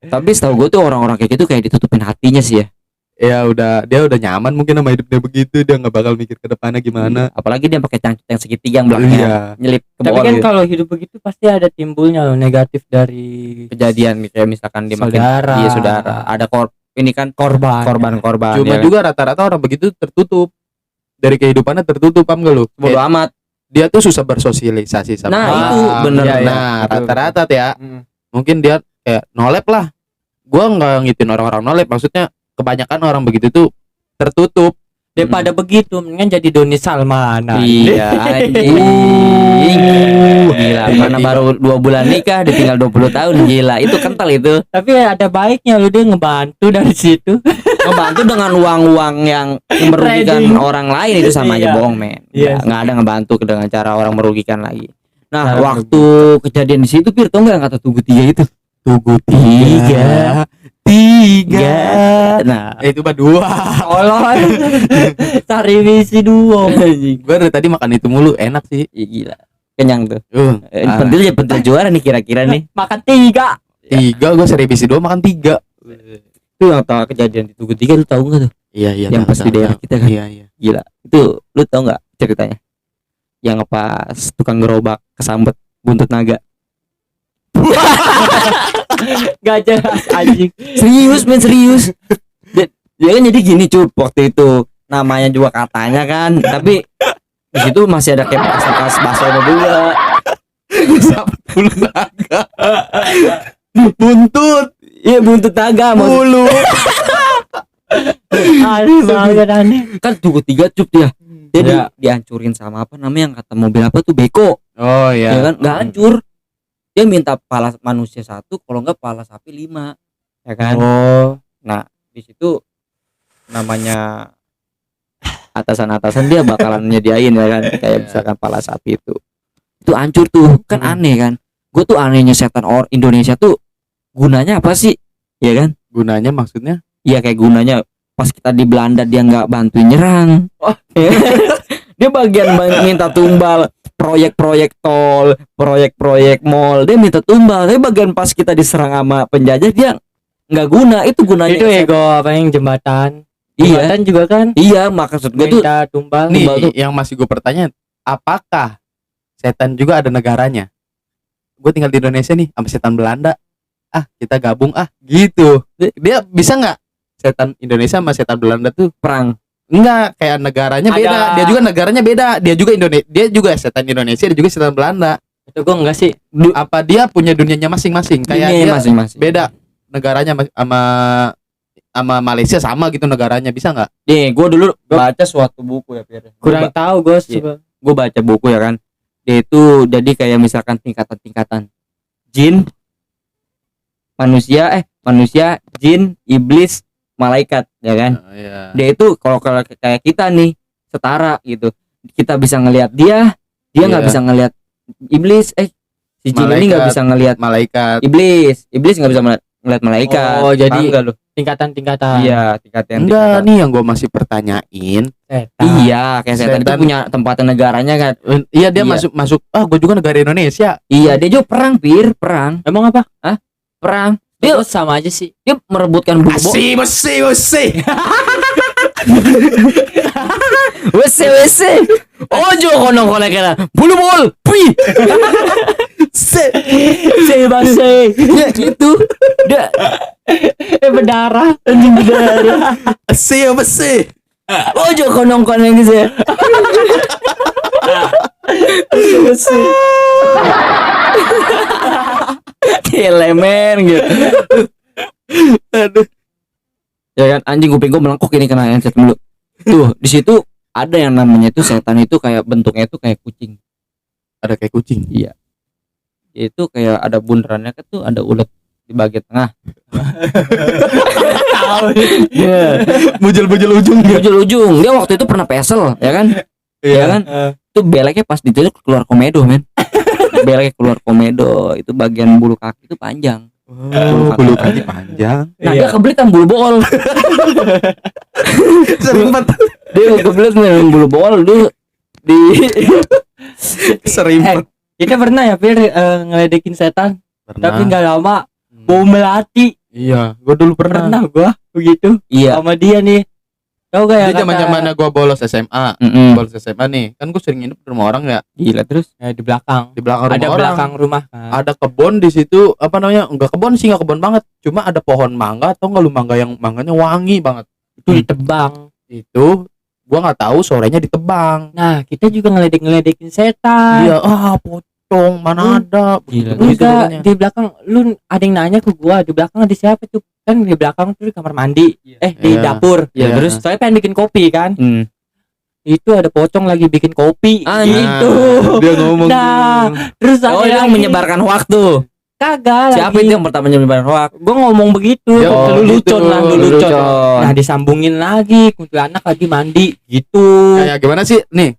Tapi setahu gue tuh orang-orang kayak gitu kayak ditutupin hatinya sih ya. Ya udah, dia udah nyaman mungkin sama hidupnya begitu, dia nggak bakal mikir ke depannya gimana. Apalagi dia pakai cangcut yang segitiga yang belakangnya Iya. nyelip ke Tapi bawah kan gitu. kalau hidup begitu pasti ada timbulnya loh negatif dari Kejadian kayak misalkan dia makin saudara. dia saudara ada ini kan korban. korban-korban Cuma ya kan? juga rata-rata orang begitu tertutup dari kehidupannya, tertutup, paham gak lu? bodo Kayak amat. dia tuh susah bersosialisasi sama Nah, orang. itu bener. Iya, Iya, nah, betul, rata-rata tuh ya Mm. mungkin dia kayak nolep lah. Gua nggak ngitin orang-orang nolep, maksudnya kebanyakan orang begitu tuh tertutup. Daripada begitu mendingan jadi Doni Salmanan. Iya anjing. Gila, mana baru 2 bulan nikah ditinggal 20 tahun, gila. Itu kental itu. Tapi ada baiknya lu dia ngebantu dari situ. Ngebantu dengan uang-uang yang merugikan Trading. orang lain itu sama aja Iya. bohong, men. Iya. Nggak ada ngebantu dengan cara orang merugikan lagi. Nah, Cara waktu kejadian di situ Pir, tau nggak yang kata Tugu 3 itu? Tugu Tiga. Nah, itu mah 2. Tolong. Cari misi duo. Gua dari tadi makan itu mulu, enak sih. ya gila. Kenyang tuh. Pentil juara nih kira-kira nih. Makan 3. 3, gua seri bisi 2 makan 3. Itu yang tahu kejadian di Tugu 3 lu tahu nggak tuh? Iya, iya. Yang tahu, pas di tahu, daerah tahu. kita kan? Iya, iya. Gila. Itu lu tahu nggak ceritanya? Yang pas tukang gerobak kesambet buntut naga. Gak jelas anjing. Serius men, serius. Dia kan jadi gini cup waktu itu, namanya juga katanya kan, tapi di situ masih ada kayak bekas bakso juga. Bulu naga. Buntut, Iya buntut naga bulu. Aneh banget aneh. kan Tugu 3 cup dia. Dia Iya. dihancurin sama apa namanya yang kata mobil apa tuh beko. Oh Ya iya. kan nggak hancur. Dia minta kepala manusia 1, kalau nggak kepala sapi 5. Ya kan? Oh. Nah, di situ namanya atasan-atasan dia bakalan nyediain ya kan, kayak misalkan kepala sapi itu hancur tuh kan. Aneh kan, gue tuh anehnya setan Indonesia tuh gunanya apa sih ya kan? Gunanya maksudnya? Iya kayak gunanya pas kita di Belanda dia nggak bantuin nyerang. Dia bagian minta tumbal proyek-proyek tol, proyek-proyek mall, dia minta tumbal. Tapi bagian pas kita diserang sama penjajah dia nggak guna. Itu gunanya Itu ego apa yang jembatan. Iya. Jembatan juga kan Iya, maksud gue tuh minta tumbal. Nih, Tumbal tuh. yang masih gue pertanyaan, apakah setan juga ada negaranya? Gue tinggal di Indonesia nih sama setan Belanda. Ah, kita gabung gitu. Dia bisa nggak setan Indonesia sama setan Belanda tuh? perang. Enggak, kayak negaranya beda. Ada- Dia juga negaranya beda. Dia juga dia juga setan Indonesia, dia juga setan Belanda. Itu gue enggak sih. Apa dia punya dunianya masing-masing? Kayak Ini dia masing-masing. beda negaranya sama Malaysia sama gitu negaranya, bisa nggak? Nih, gue dulu baca suatu buku ya, Pir. Kurang tahu gue. Iya. Gue baca buku ya kan. Dia itu jadi kayak misalkan tingkatan-tingkatan. Jin, manusia, jin, iblis, malaikat, ya kan? Iya. Dia itu kalau kayak kita nih setara gitu. Kita bisa ngelihat dia nggak Iya. bisa ngelihat iblis. Si jin ini nggak Malaikat. bisa ngelihat Malaikat. iblis nggak bisa ngelihat malaikat. Oh, jadi Paham nggak lu? Tingkatan-tingkatan. Iya, tingkatan. Enggak, nih yang gue masih pertanyain. Setan. Iya, kayak setan itu Setan. punya tempatan negaranya kan. Iya, dia Iya. masuk. Gue juga negara Indonesia. Iya, dia juga perang, Pir, perang. Emang apa? Perang. Dia Dia sama aja sih. dia merebutkan bubuk. Besi. WC. Ojo kono kono kena. Bulu bol. Pi. Sebase. Ya gitu. Dia Berdarah. Anjing berdarah. Besi. ojo kono kono gitu ya. Elemen gitu. Aduh. Ya kan anjing kuping gua melengkung ini kena handset mulu. Tuh, di situ ada yang namanya itu setan itu kayak bentuknya itu kayak kucing. Ada kayak kucing. Iya. Itu kayak ada bundarannya kan tuh ada ulet di bagian tengah. Iya. Bujul-bujul ujung dia. Ujung-ujung dia waktu itu pernah pesel, ya kan? Iya kan? Itu beleknya pas ditutup keluar komedo, men. Beleknya keluar komedo, itu bagian bulu kaki itu panjang. Bulu kaki panjang. Nah, dia kebelit sama bulu bol. Sering banget. Dia kebelit sama bulu bol dia di Sering banget. Kita pernah ya Fir ngeledekin setan, tapi nggak lama bau melati. Iya, gua dulu pernah. Pernah gua begitu iya. sama dia nih. Tahu gak ya Jadi zaman-zamannya gua bolos SMA. Bolos SMA nih. Kan gua sering nginep di rumah orang ya. Gila terus di belakang. Di belakang rumah Ada orang. belakang rumah kan. Ada kebun di situ, apa namanya? Enggak kebun sih, enggak kebun banget. Cuma ada pohon mangga, atau enggak lu mangga yang mangganya wangi banget. Itu ditebang. Itu gua nggak tahu sorenya ditebang. Nah, kita juga ngeledekin setan. Iya, pocong mana ada. Gila. Begitu Enggak, pokoknya. di belakang lu ada yang nanya ke gua, di belakang ada siapa tuh? Kan di belakang tuh di kamar mandi. Di Iya. dapur. Iya, terus? Saya pengen bikin kopi kan. Hmm. Itu ada pocong lagi bikin kopi. Anjing. Nah, Itu. dia ngomong Nah, tuh. Terus Oh, ada yang lagi. menyebarkan hoax tuh. Kagak Siapa lagi. itu yang pertama menyebarkan hoax? Gua ngomong begitu. Ya, Lelucon gitu. lah, lelucon. Lelucon. Nah, disambungin lagi kuntilanak lagi mandi gitu. Kayak gimana sih? Nih.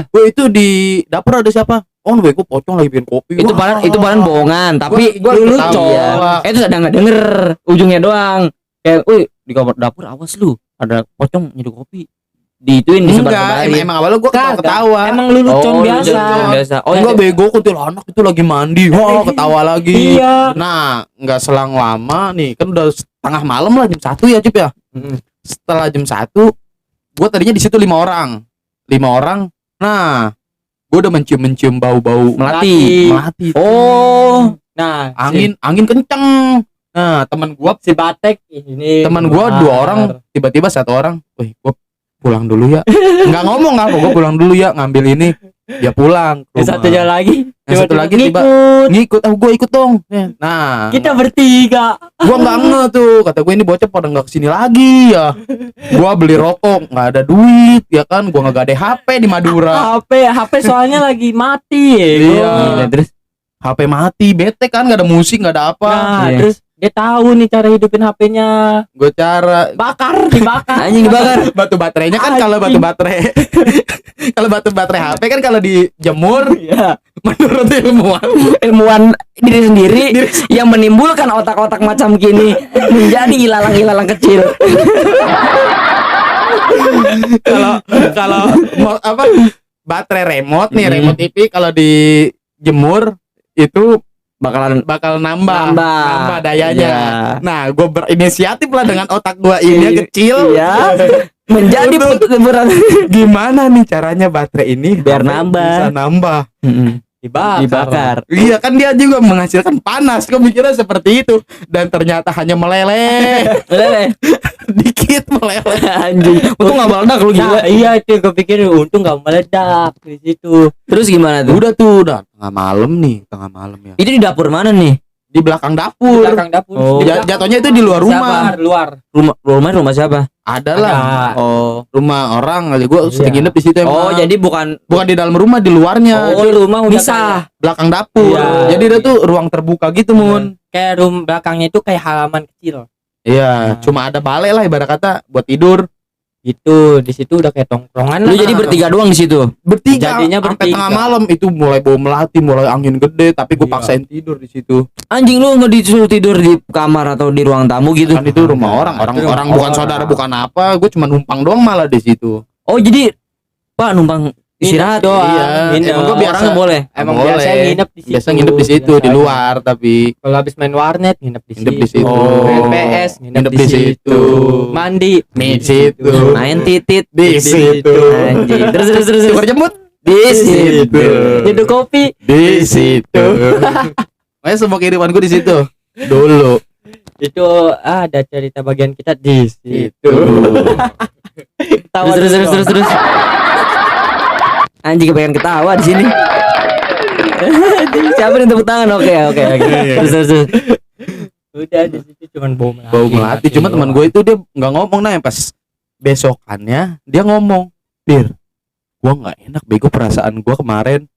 Gue itu di dapur ada siapa? Oh, bego pocong lagi bikin kopi. Itu Wah. paling bohongan, tapi Gua lelucon. ketawa. Itu ada nggak denger ujungnya doang. Kayak, "Wih, di kamar dapur awas lu, ada pocong nyeduh kopi." Diituin Enggak, emang awalnya gue Kagak. ketawa. Emang lelucon biasa. biasa. Oh, enggak bego, kuntilanak itu lagi mandi. Wah, ketawa lagi. Iya. Nah, enggak selang lama nih, kan udah setengah malam lah, jam 1 ya, Cip ya. Setelah jam 1, gue tadinya di situ 5 orang. 5 orang. Nah, gue udah mencium bau-bau Melati. melati. Oh, Nah, Angin kenceng. Nah, teman gue si Batek ini. teman gua 2 orang, tiba-tiba 1 orang, wih gua pulang dulu ya. Nggak ngomong apa, gua pulang dulu ya, ngambil ini. Dia pulang ke Yang rumah. satunya lagi. Yang satu lagi tiba ngikut. ngikut, gua ikut dong. Nah, Kita bertiga. gua nggak nge tuh, kata gue ini bocah pada nggak kesini lagi ya. Gua beli rokok, nggak ada duit ya kan, gua nggak ada HP di Madura. HP soalnya lagi mati ya. Iya. gila, terus HP mati, bete kan, nggak ada musik, nggak ada apa. Nah, Iya. terus dia tahu nih cara hidupin HP-nya. Gue cara Dibakar. anjing dibakar. batu baterainya kan, kalau batu baterai kalau batu baterai HP kan kalau dijemur Iya. menurut Ilmuwan diri sendiri yang menimbulkan otak-otak macam gini menjadi ilalang-ilalang kecil. kalau apa baterai remote nih, remote TV kalau dijemur itu bakal nambah dayanya. Iya. Nah, gue berinisiatif lah dengan otak gue ini yang kecil. Iya. Menjadi berat. Gimana nih caranya baterai ini Biar nambah. bisa nambah? Dibakar. Iya kan, dia juga menghasilkan panas. Gue mikirnya seperti itu, dan ternyata hanya meleleh. Dikit meleleh. Anjing. Untung nggak meledak lu gila. Nah, iya itu gue pikir untung gak meledak di situ. Terus gimana tuh? Udah tengah malam ya. Itu di dapur mana nih? Di belakang Di dapur. belakang dapur. Oh. Di belakang Jatuhnya itu di luar rumah. Luar. Rumah siapa? Ada lah. Ada. Oh. Rumah orang aja. Gue sering Iya. nginep di situ Oh, emang. jadi bukan bukan di dalam rumah, di luarnya. Oh, rumah udah Bisa. Belakang dapur. Iya. Jadi dia tuh ruang terbuka gitu, Mun. Kayak belakangnya itu kayak halaman kecil. Iya, Nah. cuma ada balai lah ibarat kata buat tidur. Gitu, di situ udah kayak tongkrongan Lu lah. jadi bertiga doang di situ. Bertiga. Jadinya sampai bertiga. tengah malam itu mulai bau melati, mulai angin gede, tapi gue Iya. paksain tidur di situ. Anjing, lu nggak disuruh tidur di kamar atau di ruang tamu gitu? Kan itu rumah orang, Itu orang rumah bukan orang. saudara, bukan apa. Gue cuma numpang doang malah di situ. Oh, jadi Pak numpang istirahat doang. Iya, Nginep. emang gua biasa- Orang nggak boleh. Emang Boleh. biasa nginep di situ. Biasa nginep di situ, di Biasanya. luar, tapi Kalau habis main warnet nginep di Nginep situ. di situ. Main PS nginep di situ. Mandi di situ. Main titit Di situ. Anjing. Terus. Berjemut Di situ. Nyeduh kopi di situ. Makanya semua kehidupan gue di situ dulu. itu ada cerita bagian kita di situ. Tawa Terus. Anjing kepengen ketawa di sini. Siapa yang tepuk tangan? Oke. Terus. Udah di situ cuman bau melati. Bau melati. Cuma teman gue itu dia nggak ngomong, nah yang pas besokannya dia ngomong, "Bir, gua nggak enak bego, perasaan gua kemarin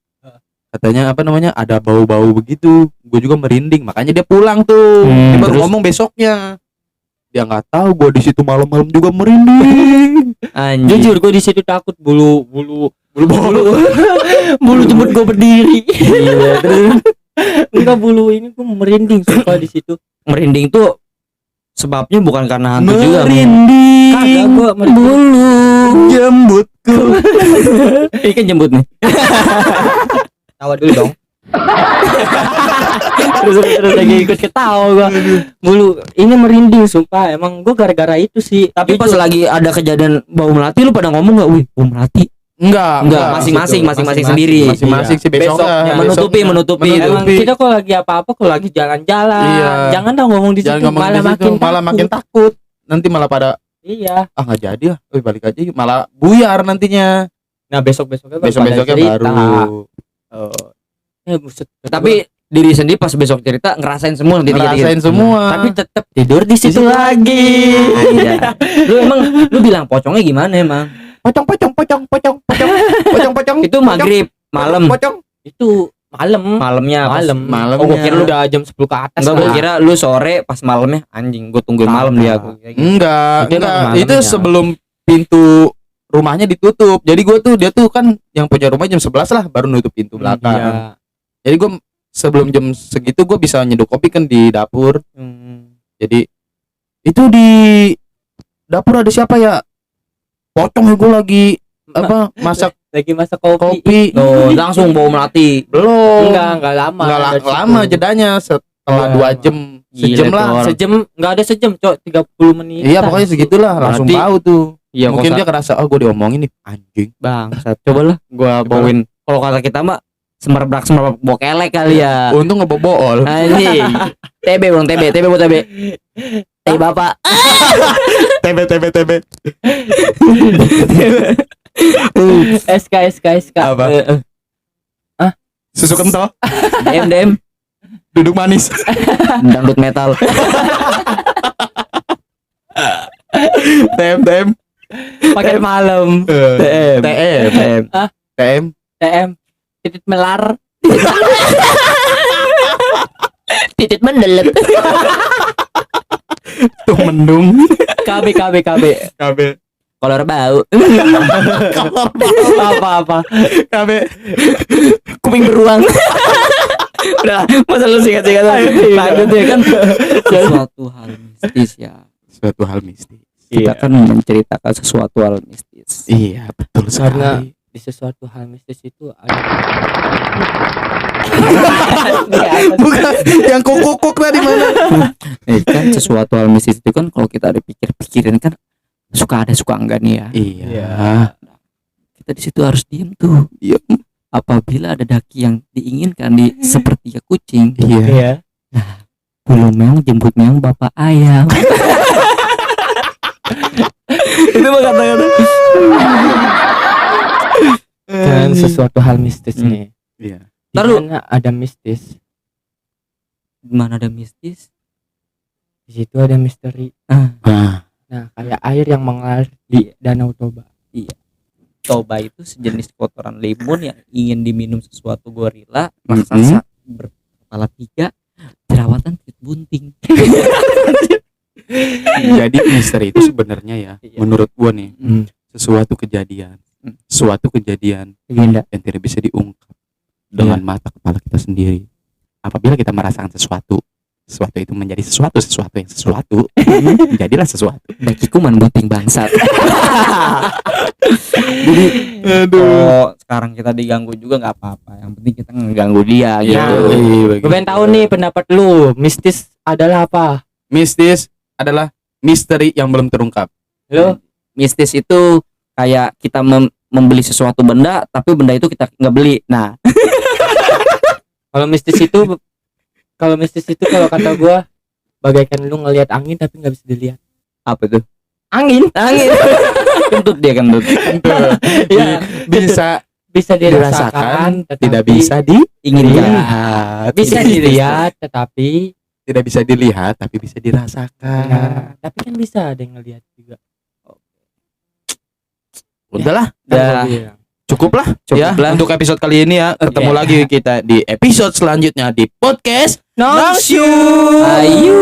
katanya apa namanya ada bau-bau begitu, gue juga merinding, makanya dia pulang tuh." Dia baru terus? ngomong besoknya, dia nggak tahu gue di situ malam-malam juga merinding. Anjir. Jujur gue di situ takut bulu jemput gue berdiri. Gila, terus Enggak, bulu ini gue merinding suka di situ. merinding tuh sebabnya bukan karena hantu juga. Merinding. Kagak, gua merinding. Bulu jembutku. Ini kan jembut nih. Tawa dulu dong. terus lagi ikut ketawa gua. Bulu ini merinding sumpah. Emang gua gara-gara itu sih. Tapi pas Jujur. lagi ada kejadian bau melati lu pada ngomong nggak, wih bau melati? Enggak, Masing-masing sendiri. Masing-masing sih besoknya. Menutupi. Emang kita kalau lagi apa-apa, kalau lagi jalan-jalan, Iya. jangan dong ngomong di situ, Jangan ngomong malah di situ, makin malah makin takut. takut. Nanti malah pada Iya. nggak jadi lah, balik aja yuk. Malah buyar nantinya. Nah besoknya Besoknya baru. Buset. Tapi diri sendiri pas besok cerita ngerasain semua nanti Ngerasain semua. tapi tetap tidur di situ lagi. Iya. Lu bilang pocongnya gimana emang? pocong. Itu maghrib malam. Pocong. Itu malam. Malamnya pas- Malam. Oh, gua kira lu udah jam 10 ke atas. Enggak, lah. gua kira lu sore pas malamnya anjing gua tungguin malam dia aku. Enggak. Itu malamnya. Itu sebelum pintu rumahnya ditutup. Jadi dia tuh kan yang punya rumah jam 11 lah baru nutup pintu belakang. Iya. Jadi gue sebelum jam segitu gue bisa nyeduh kopi kan di dapur. Jadi itu di dapur ada siapa ya? Pocong gue lagi masak Lagi masak kopi. kopi. Tuh, langsung bau melati. Belum. Enggak lama. Nggak dari situ. lama jedanya setelah Iya. 2 jam. Sejam Gila lah. tuh orang. Sejam, enggak ada sejam, Cok. 30 menit. Iya pokoknya segitulah langsung Berarti- tahu tuh. Iya, Mungkin dia kerasa gue diomongin nih anjing. bangsat. Coba lah gua bauin. Kalau kata kita mah semerbak bokelek kali ya. Untung ngebobool. Anjing. TB bang, TB buat TB. TB bapak. TB. SK. Apa? Susu kental. DM Duduk manis. dangdut metal. TM. Pakai malam. TM. TM. Titit melar. Titit mendelet. Tuh mendung. KB. KB. Kolor bau. Apa. KB. Kuping beruang. Udah, masa lu singkat-singkat lanjut ya kan. Suatu hal mistis ya. Suatu hal mistis. Kita kan menceritakan sesuatu hal mistis. Iya, betul Karena sekali. di sesuatu hal mistis itu ada. Bukan yang kukuk tadi mana? Kan sesuatu hal mistis itu kan kalau kita ada pikirin kan suka ada suka enggak nih ya. Iya. Kita di situ harus diem tuh. Diem. Apabila ada daki yang diinginkan di seperti kucing, Iya. Iya. bulu meong jemput meong bapak ayam. Itu mah kata-kata. Dan sesuatu hal mistis nih. Iya. Di Taruh. mana ada mistis, Di mana ada mistis? di situ ada misteri. Nah, Nah, kayak air yang mengalir di Danau Toba. Toba itu sejenis kotoran limun yang ingin diminum sesuatu gorila Mhm. raksasa berkepala 3 jerawatan kulit bunting. jadi misteri itu sebenarnya ya, menurut gua nih, suatu kejadian Legenda. yang tidak bisa diungkap dengan mata kepala kita sendiri. Apabila kita merasakan sesuatu itu menjadi sesuatu menjadilah sesuatu. Bagi kuman bunting bangsat. Jadi kalau sekarang kita diganggu juga nggak apa-apa. Yang penting kita ngeganggu dia Ya. gitu. Gue pengen tahu nih pendapat lu, mistis adalah apa? Mistis adalah misteri yang belum terungkap. Lu? Mistis itu kayak kita membeli sesuatu benda tapi benda itu kita nggak beli. Nah, Kalau mistis itu kalau kata gua bagaikan lu ngelihat angin tapi nggak bisa dilihat. apa itu? Angin Kentut dia kentut. ya, Bisa bisa dirasakan, dirasakan tidak tetapi bisa Inginkan. bisa dilihat tetapi tidak bisa dilihat tapi bisa dirasakan. Nah, tapi kan bisa ada yang ngelihat juga. Udahlah, Dah. cukup lah ya Cukup lah. untuk episode kali ini ya. Ketemu Oke. lagi kita di episode selanjutnya di podcast Nongsu. Ayo.